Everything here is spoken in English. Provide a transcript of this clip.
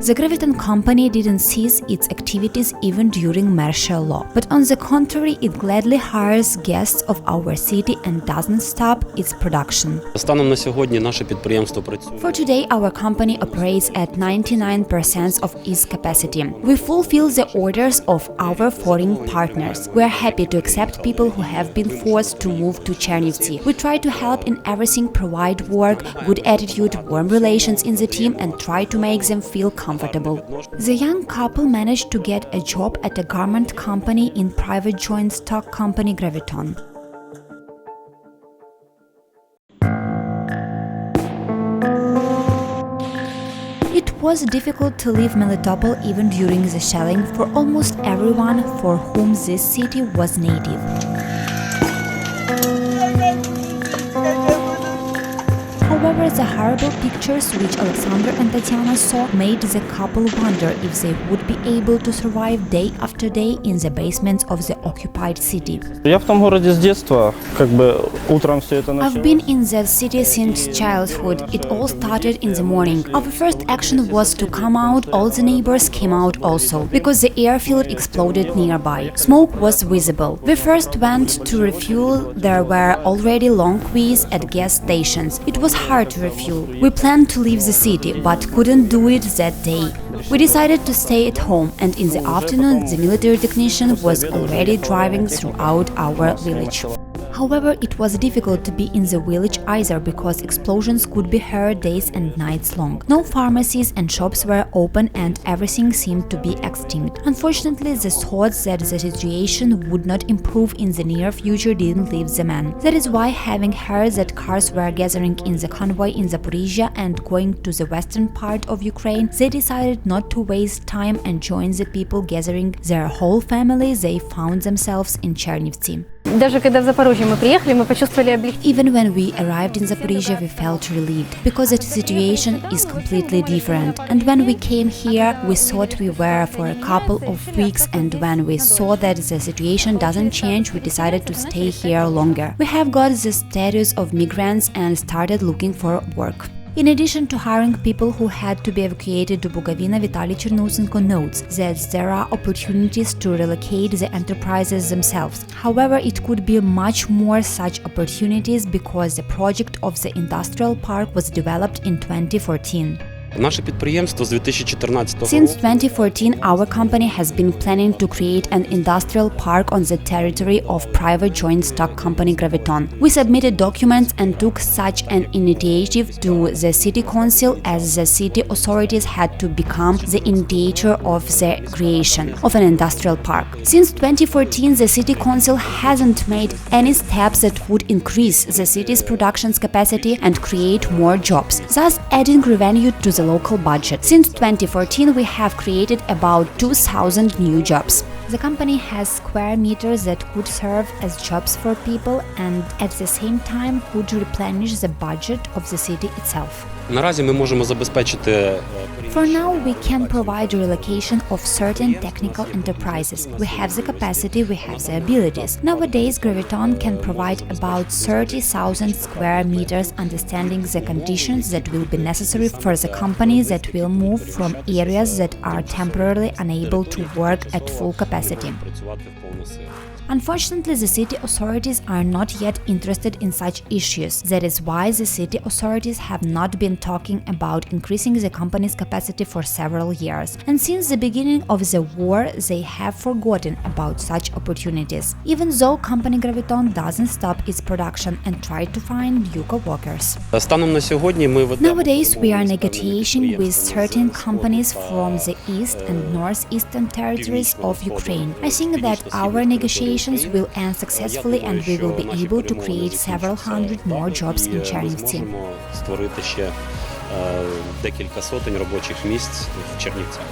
The Graviton company didn't cease its activities even during martial law, but on the contrary, it gladly hires guests of our city and doesn't stop its production. Станом на сьогодні наше підприємство працює. For today, our company operates at 99% of its capacity. We fulfill the orders of our foreign partners. We are happy to accept people who have been forced to move to Chernivtsi. We try to help in everything, provide work, good attitude, warm relations in the team, and try to make them feel comfortable. The young couple managed to get a job at a garment company in private joint stock company Graviton. It was difficult to leave Melitopol even during the shelling for almost everyone for whom this city was native. However, the horrible pictures which Alexander and Tatiana saw made the couple wonder if they would be able to survive day after day in the basements of the occupied city. Я в том городе с детства, утром все это началось. I've been in that city since childhood. It all started in the morning. Our first action was to come out. All the neighbors came out also, because the airfield exploded nearby. Smoke was visible. We first went to refuel. There were already long queues at gas stations. It was hard to refuel. We planned to leave the city, but couldn't do it that day. We decided to stay at home, and in the afternoon the military technician was already driving throughout our village. However, it was difficult to be in the village either, because explosions could be heard days and nights long. No pharmacies and shops were open and everything seemed to be extinct. Unfortunately, the thoughts that the situation would not improve in the near future didn't leave the men. That is why, having heard that cars were gathering in the convoy in Zaporizhia and going to the western part of Ukraine, they decided not to waste time and join the people gathering. Their whole family, they found themselves in Chernivtsi. Even when we arrived in Zaporizhia, we felt relieved, because the situation is completely different. And when we came here, we thought we were for a couple of weeks, and when we saw that the situation doesn't change, we decided to stay here longer. We have got the status of migrants and started looking for work. In addition to hiring people who had to be evacuated to Bukovina, Vitaly Chernutsenko notes that there are opportunities to relocate the enterprises themselves. However, it could be much more such opportunities, because the project of the industrial park was developed in 2014. Наше підприємство з 2014 року. Since 2014, our company has been planning to create an industrial park on the territory of private joint stock company Graviton. We submitted documents and took such an initiative to the city council, as the city authorities had to become the initiator of the creation of an industrial park. Since 2014, the city council hasn't made any steps that would increase the city's production capacity and create more jobs, thus adding revenue to the local budget. Since 2014, we have created about 2,000 new jobs. The company has square meters that could serve as jobs for people and at the same time could replenish the budget of the city itself. Наразі ми можемо забезпечити. For now, we can provide relocation of certain technical enterprises. We have the capacity, we have the abilities. Nowadays, Graviton can provide about 30,000 square meters, understanding the conditions that will be necessary for the companies that will move from areas that are temporarily unable to work at full capacity. Unfortunately, the city authorities are not yet interested in such issues. That is why the city authorities have not been talking about increasing the company's capacity for several years. And since the beginning of the war, they have forgotten about such opportunities. Even though company Graviton doesn't stop its production and try to find new co-workers. Nowadays, we are negotiating with certain companies from the east and northeastern territories of Ukraine. I think that our negotiations will end successfully and we will be able to create several hundred more jobs in Chernivtsi. Створити ще декілька сотень робочих місць в Чернівцях.